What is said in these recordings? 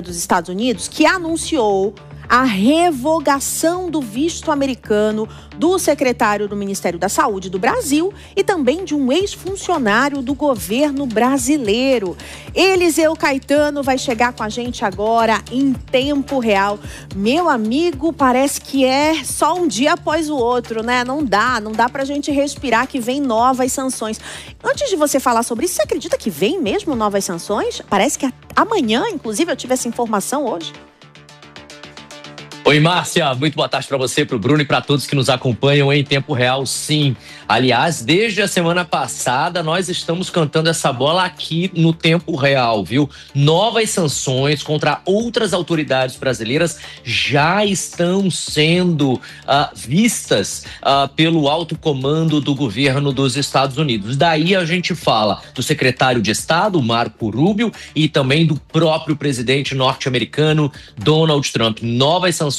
dos Estados Unidos, que anunciou a revogação do visto americano do secretário do Ministério da Saúde do Brasil e também de um ex-funcionário do governo brasileiro. Eliseu Caetano vai chegar com a gente agora em tempo real. Meu amigo, parece que é só um dia após o outro, né? Não dá pra gente respirar que vem novas sanções. Antes de você falar sobre isso, você acredita que vem mesmo novas sanções? Parece que amanhã, inclusive, eu tive essa informação hoje. Oi, Márcia, muito boa tarde para você, para o Bruno e para todos que nos acompanham em tempo real, sim. Aliás, desde a semana passada, nós estamos cantando essa bola aqui no tempo real, viu? Novas sanções contra outras autoridades brasileiras já estão sendo vistas pelo alto comando do governo dos Estados Unidos. Daí a gente fala do secretário de Estado, Marco Rubio, e também do próprio presidente norte-americano, Donald Trump. Novas sanções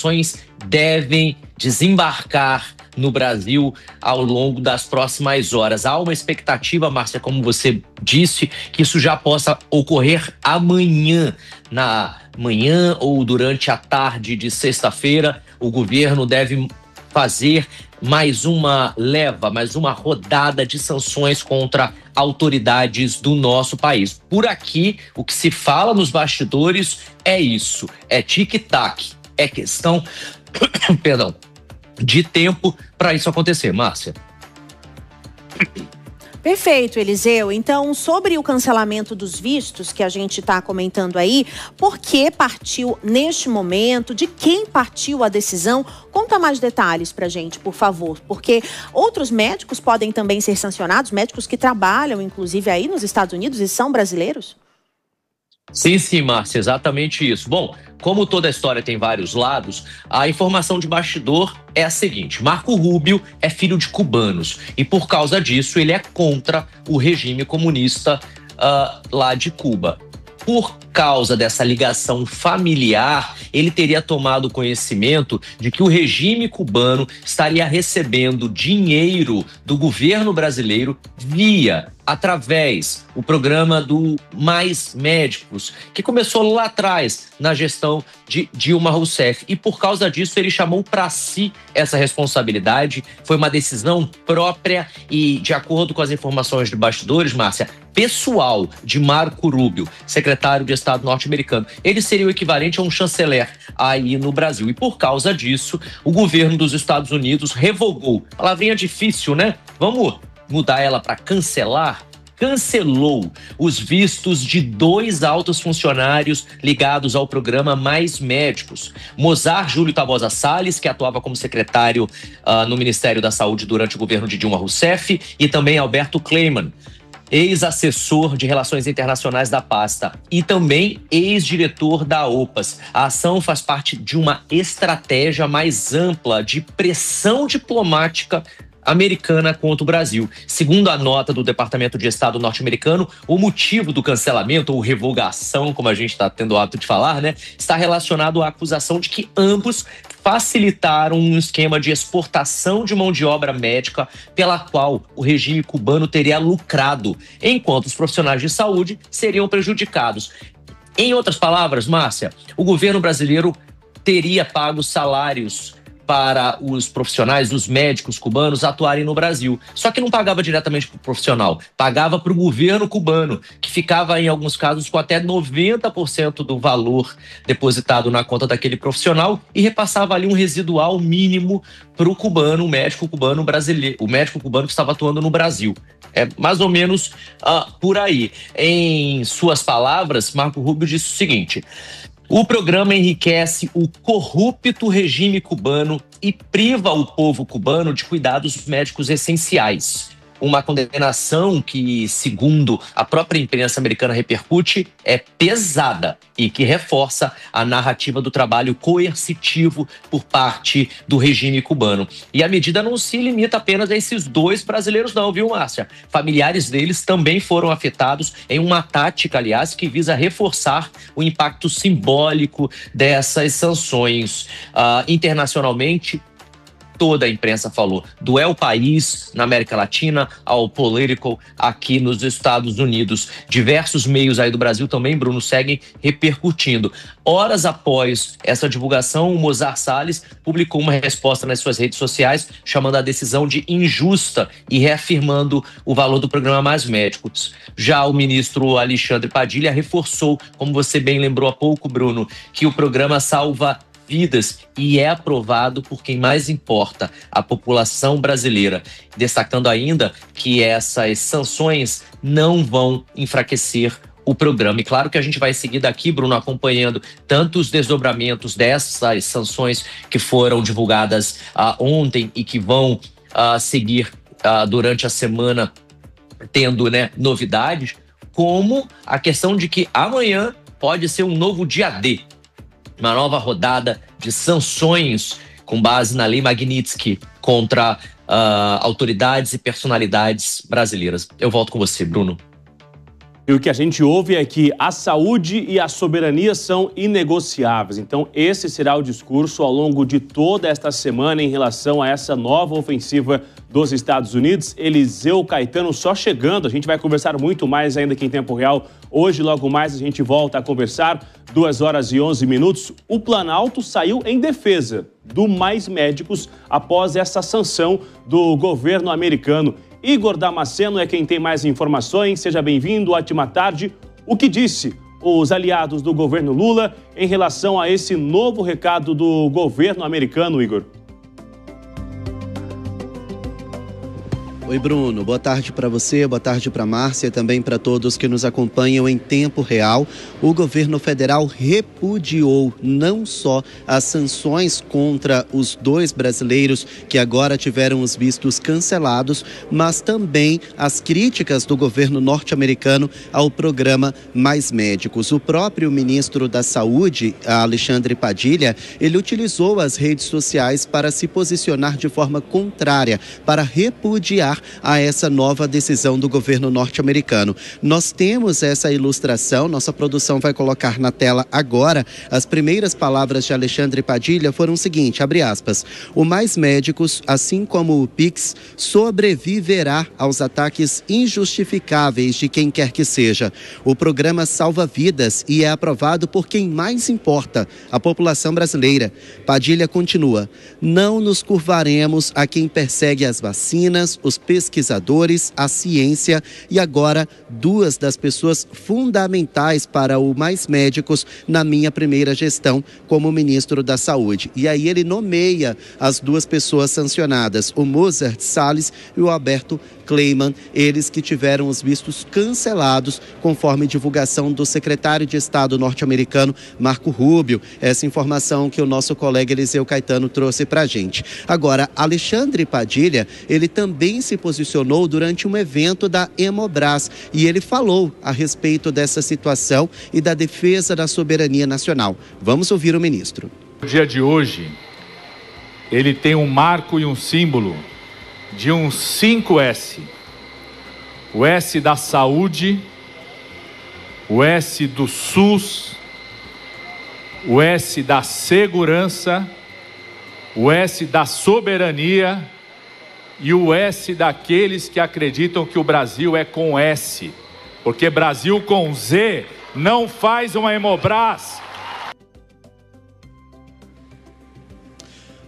devem desembarcar no Brasil ao longo das próximas horas. Há uma expectativa, Márcia, como você disse, que isso já possa ocorrer amanhã, na manhã ou durante a tarde de sexta-feira. O governo deve fazer mais uma rodada de sanções contra autoridades do nosso país. Por aqui, o que se fala nos bastidores é isso, é tic-tac. É questão, de tempo para isso acontecer, Márcia. Perfeito, Eliseu. Então, sobre o cancelamento dos vistos que a gente está comentando aí, por que partiu neste momento? De quem partiu a decisão? Conta mais detalhes pra gente, por favor. Porque outros médicos podem também ser sancionados, médicos que trabalham, inclusive, aí nos Estados Unidos e são brasileiros? Sim, Márcia, exatamente isso. Bom, como toda a história tem vários lados, a informação de bastidor é a seguinte: Marco Rubio é filho de cubanos e, por causa disso, ele é contra o regime comunista lá de Cuba. Por causa dessa ligação familiar, ele teria tomado conhecimento de que o regime cubano estaria recebendo dinheiro do governo brasileiro através do programa do Mais Médicos, que começou lá atrás, na gestão de Dilma Rousseff. E por causa disso, ele chamou para si essa responsabilidade. Foi uma decisão própria e, de acordo com as informações de bastidores, Márcia, pessoal de Marco Rubio, secretário de Estado norte-americano. Ele seria o equivalente a um chanceler aí no Brasil. E por causa disso, o governo dos Estados Unidos revogou. Palavrinha difícil, né? Vamos mudar ela para cancelar? Cancelou os vistos de 2 altos funcionários ligados ao programa Mais Médicos. Mozar Júlio Tabosa Salles, que atuava como secretário no Ministério da Saúde durante o governo de Dilma Rousseff, e também Alberto Kleiman, ex-assessor de Relações Internacionais da pasta e também ex-diretor da OPAS. A ação faz parte de uma estratégia mais ampla de pressão diplomática americana contra o Brasil. Segundo a nota do Departamento de Estado norte-americano, o motivo do cancelamento ou revogação, como a gente está tendo o hábito de falar, né, está relacionado à acusação de que ambos facilitaram um esquema de exportação de mão de obra médica pela qual o regime cubano teria lucrado, enquanto os profissionais de saúde seriam prejudicados. Em outras palavras, Márcia, o governo brasileiro teria pago salários para os profissionais, os médicos cubanos atuarem no Brasil. Só que não pagava diretamente para o profissional, pagava para o governo cubano, que ficava, em alguns casos, com até 90% do valor depositado na conta daquele profissional e repassava ali um residual mínimo para o cubano, o médico cubano brasileiro, o médico cubano que estava atuando no Brasil. É mais ou menos por aí. Em suas palavras, Marco Rubio disse o seguinte: o programa enriquece o corrupto regime cubano e priva o povo cubano de cuidados médicos essenciais. Uma condenação que, segundo a própria imprensa americana repercute, é pesada e que reforça a narrativa do trabalho coercitivo por parte do regime cubano. E a medida não se limita apenas a esses 2 brasileiros não, viu, Márcia? Familiares deles também foram afetados em uma tática, aliás, que visa reforçar o impacto simbólico dessas sanções internacionalmente. toda a imprensa falou, do El País na América Latina ao Politico aqui nos Estados Unidos. Diversos meios aí do Brasil também, Bruno, seguem repercutindo. Horas após essa divulgação, o Mozar Salles publicou uma resposta nas suas redes sociais, chamando a decisão de injusta e reafirmando o valor do programa Mais Médicos. Já o ministro Alexandre Padilha reforçou, como você bem lembrou há pouco, Bruno, que o programa salva vidas e é aprovado por quem mais importa, a população brasileira. Destacando ainda que essas sanções não vão enfraquecer o programa. E claro que a gente vai seguir daqui, Bruno, acompanhando tanto os desdobramentos dessas sanções que foram divulgadas ontem e que vão seguir durante a semana, tendo, né, novidades, como a questão de que amanhã pode ser um novo dia D, uma nova rodada de sanções com base na Lei Magnitsky contra autoridades e personalidades brasileiras. Eu volto com você, Bruno. E o que a gente ouve é que a saúde e a soberania são inegociáveis. Então, esse será o discurso ao longo de toda esta semana em relação a essa nova ofensiva dos Estados Unidos. Eliseu Caetano só chegando. A gente vai conversar muito mais ainda aqui em tempo real. Hoje, logo mais, a gente volta a conversar. 2h11. O Planalto saiu em defesa do Mais Médicos após essa sanção do governo americano. Igor Damasceno é quem tem mais informações. Seja bem-vindo, ótima tarde. O que disse os aliados do governo Lula em relação a esse novo recado do governo americano, Igor? Oi, Bruno. Boa tarde para você, boa tarde para Márcia e também para todos que nos acompanham em tempo real. O governo federal repudiou não só as sanções contra os 2 brasileiros que agora tiveram os vistos cancelados, mas também as críticas do governo norte-americano ao programa Mais Médicos. O próprio ministro da Saúde, Alexandre Padilha, ele utilizou as redes sociais para se posicionar de forma contrária, para repudiar a essa nova decisão do governo norte-americano. Nós temos essa ilustração, nossa produção vai colocar na tela agora. As primeiras palavras de Alexandre Padilha foram o seguinte, abre aspas, o Mais Médicos, assim como o Pix, sobreviverá aos ataques injustificáveis de quem quer que seja. O programa salva vidas e é aprovado por quem mais importa, a população brasileira. Padilha continua, não nos curvaremos a quem persegue as vacinas, os pesquisadores, a ciência e agora 2 das pessoas fundamentais para o Mais Médicos na minha primeira gestão como ministro da Saúde. E aí ele nomeia as 2 pessoas sancionadas, o Mozart Salles e o Alberto Kleiman, eles que tiveram os vistos cancelados conforme divulgação do secretário de Estado norte-americano Marco Rubio. Essa informação que o nosso colega Eliseu Caetano trouxe para a gente. Agora, Alexandre Padilha, ele também se posicionou durante um evento da Hemobras e ele falou a respeito dessa situação e da defesa da soberania nacional. Vamos ouvir o ministro. O dia de hoje, ele tem um marco e um símbolo de um 5S. O S da saúde, o S do SUS, o S da segurança, o S da soberania e o S daqueles que acreditam que o Brasil é com S, porque Brasil com Z não faz uma Hemobras.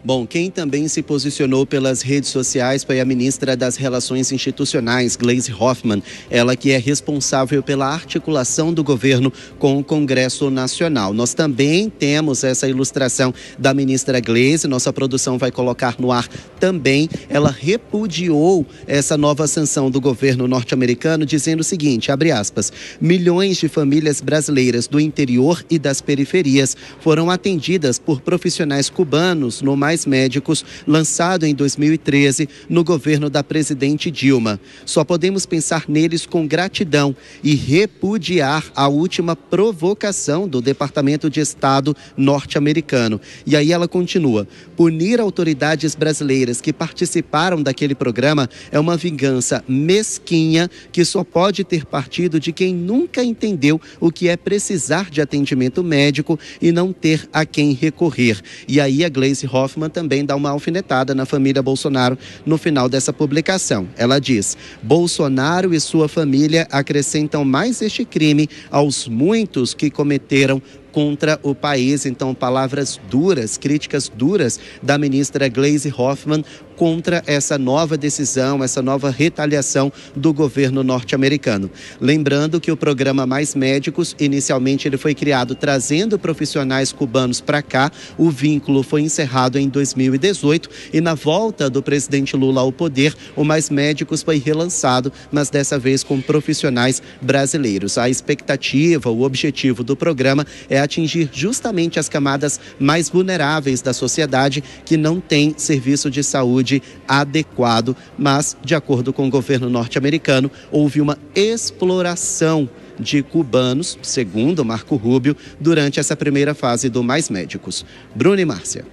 Bom, quem também se posicionou pelas redes sociais foi a ministra das Relações Institucionais, Gleisi Hoffmann, ela que é responsável pela articulação do governo com o Congresso Nacional. Nós também temos essa ilustração da ministra Gleisi, nossa produção vai colocar no ar também. Ela repudiou essa nova sanção do governo norte-americano, dizendo o seguinte, abre aspas, milhões de famílias brasileiras do interior e das periferias foram atendidas por profissionais cubanos no Mais Médicos, lançado em 2013 no governo da presidente Dilma. Só podemos pensar neles com gratidão e repudiar a última provocação do Departamento de Estado norte-americano. E aí ela continua, punir autoridades brasileiras que participaram daquele programa é uma vingança mesquinha que só pode ter partido de quem nunca entendeu o que é precisar de atendimento médico e não ter a quem recorrer. E aí a Gleisi Hoffmann Hoffmann também dá uma alfinetada na família Bolsonaro no final dessa publicação. Ela diz: Bolsonaro e sua família acrescentam mais este crime aos muitos que cometeram contra o país. Então, palavras duras, críticas duras da ministra Gleisi Hoffmann contra essa nova decisão, essa nova retaliação do governo norte-americano. Lembrando que o programa Mais Médicos, inicialmente ele foi criado trazendo profissionais cubanos para cá. O vínculo foi encerrado em 2018 e na volta do presidente Lula ao poder, o Mais Médicos foi relançado, mas dessa vez com profissionais brasileiros. A expectativa, o objetivo do programa é atingir justamente as camadas mais vulneráveis da sociedade que não têm serviço de saúde adequado, mas, de acordo com o governo norte-americano, houve uma exploração de cubanos, segundo Marco Rubio, durante essa primeira fase do Mais Médicos. Bruno e Márcia.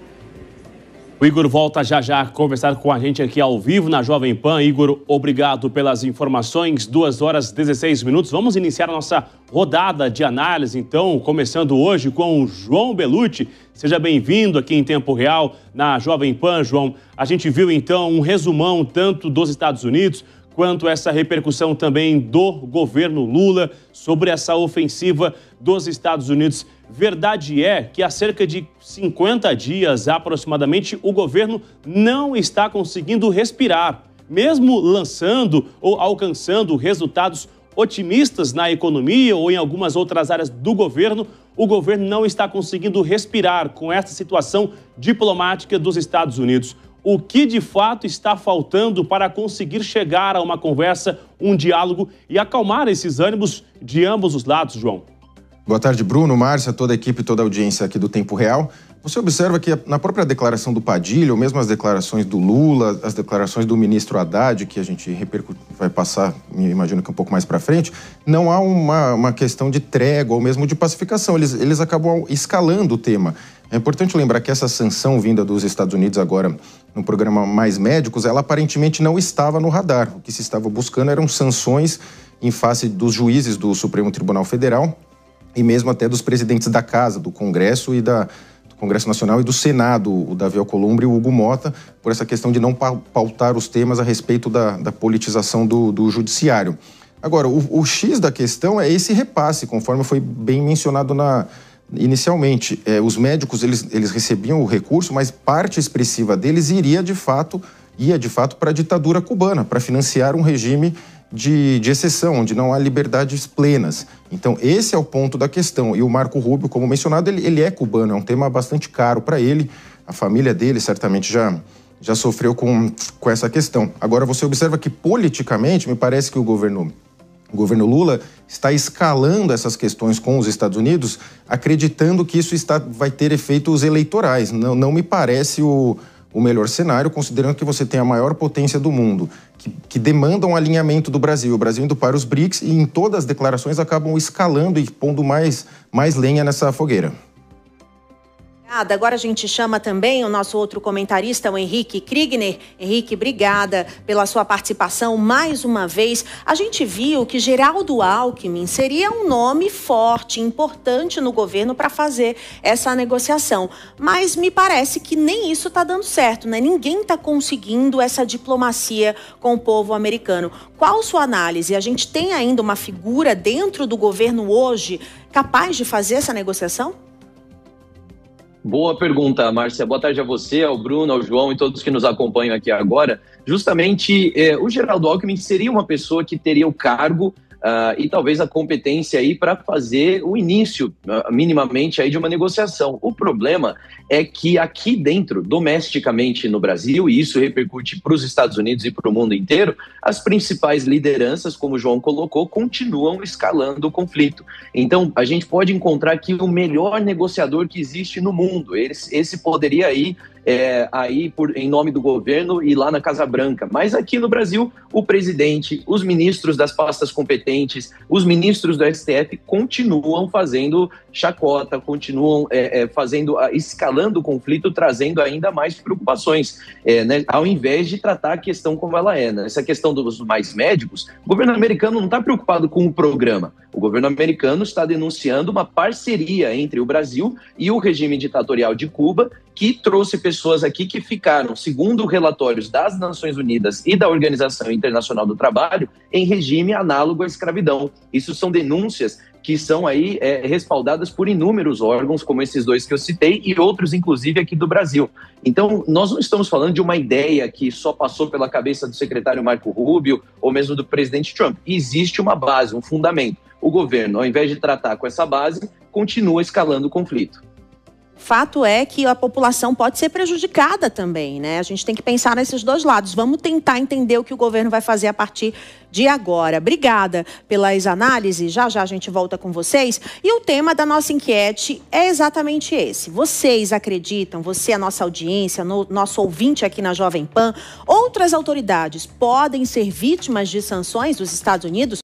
O Igor volta já a conversar com a gente aqui ao vivo na Jovem Pan. Igor, obrigado pelas informações. 2h16. Vamos iniciar a nossa rodada de análise, então, começando hoje com o João Belucci. Seja bem-vindo aqui em Tempo Real na Jovem Pan, João. A gente viu, então, um resumão tanto dos Estados Unidos quanto essa repercussão também do governo Lula sobre essa ofensiva dos Estados Unidos. Verdade é que há cerca de 50 dias, aproximadamente, o governo não está conseguindo respirar. Mesmo lançando ou alcançando resultados otimistas na economia ou em algumas outras áreas do governo, o governo não está conseguindo respirar com essa situação diplomática dos Estados Unidos. O que de fato está faltando para conseguir chegar a uma conversa, um diálogo e acalmar esses ânimos de ambos os lados, João? Boa tarde, Bruno, Márcia, toda a equipe, toda a audiência aqui do Tempo Real. Você observa que na própria declaração do Padilha, ou mesmo as declarações do Lula, as declarações do ministro Haddad, que a gente vai passar, imagino que um pouco mais para frente, não há uma questão de trégua ou mesmo de pacificação. Eles acabam escalando o tema. É importante lembrar que essa sanção vinda dos Estados Unidos agora no programa Mais Médicos, ela aparentemente não estava no radar. O que se estava buscando eram sanções em face dos juízes do Supremo Tribunal Federal e mesmo até dos presidentes da Casa, do Congresso e do Congresso Nacional e do Senado, o Davi Alcolumbre e o Hugo Mota, por essa questão de não pautar os temas a respeito da politização do judiciário. Agora, o X da questão é esse repasse, conforme foi bem mencionado inicialmente. Os médicos, eles recebiam o recurso, mas parte expressiva deles ia de fato para a ditadura cubana, para financiar um regime de exceção, onde não há liberdades plenas. Então, esse é o ponto da questão. E o Marco Rubio, como mencionado, ele é cubano, é um tema bastante caro para ele. A família dele certamente já sofreu com essa questão. Agora, você observa que, politicamente, me parece que o governo Lula está escalando essas questões com os Estados Unidos, acreditando que isso vai ter efeitos eleitorais. Não me parece o melhor cenário, considerando que você tem a maior potência do mundo, que demanda um alinhamento do Brasil. O Brasil indo para os BRICS e em todas as declarações acabam escalando e pondo mais lenha nessa fogueira. Agora a gente chama também o nosso outro comentarista, o Henrique Kriegner. Henrique, obrigada pela sua participação mais uma vez. A gente viu que Geraldo Alckmin seria um nome forte, importante no governo para fazer essa negociação. Mas me parece que nem isso está dando certo, né? Ninguém está conseguindo essa diplomacia com o povo americano. Qual sua análise? A gente tem ainda uma figura dentro do governo hoje capaz de fazer essa negociação? Boa pergunta, Márcia. Boa tarde a você, ao Bruno, ao João e todos que nos acompanham aqui agora. Justamente, o Geraldo Alckmin seria uma pessoa que teria o cargo e talvez a competência aí para fazer o início, minimamente, aí de uma negociação. O problema é que aqui dentro, domesticamente no Brasil, e isso repercute para os Estados Unidos e para o mundo inteiro, as principais lideranças, como o João colocou, continuam escalando o conflito. Então, a gente pode encontrar aqui o melhor negociador que existe no mundo. Esse poderia ir em nome do governo e lá na Casa Branca. Mas aqui no Brasil, o presidente, os ministros das pastas competentes, os ministros do STF continuam fazendo chacota, continuam escalando o conflito, trazendo ainda mais preocupações, né, ao invés de tratar a questão como ela é. Né? Essa questão dos mais médicos, o governo americano não está preocupado com o programa. O governo americano está denunciando uma parceria entre o Brasil e o regime ditatorial de Cuba, que trouxe pessoas aqui que ficaram, segundo relatórios das Nações Unidas e da Organização Internacional do Trabalho, em regime análogo à escravidão. Isso são denúncias que são aí respaldadas por inúmeros órgãos, como esses dois que eu citei, e outros, inclusive, aqui do Brasil. Então, nós não estamos falando de uma ideia que só passou pela cabeça do secretário Marco Rubio ou mesmo do presidente Trump. Existe uma base, um fundamento. O governo, ao invés de tratar com essa base, continua escalando o conflito. Fato é que a população pode ser prejudicada também, né? A gente tem que pensar nesses dois lados. Vamos tentar entender o que o governo vai fazer a partir de agora. Obrigada pelas análises. Já a gente volta com vocês. E o tema da nossa enquete é exatamente esse. Vocês acreditam, você, a nossa audiência, nosso ouvinte aqui na Jovem Pan, outras autoridades podem ser vítimas de sanções dos Estados Unidos?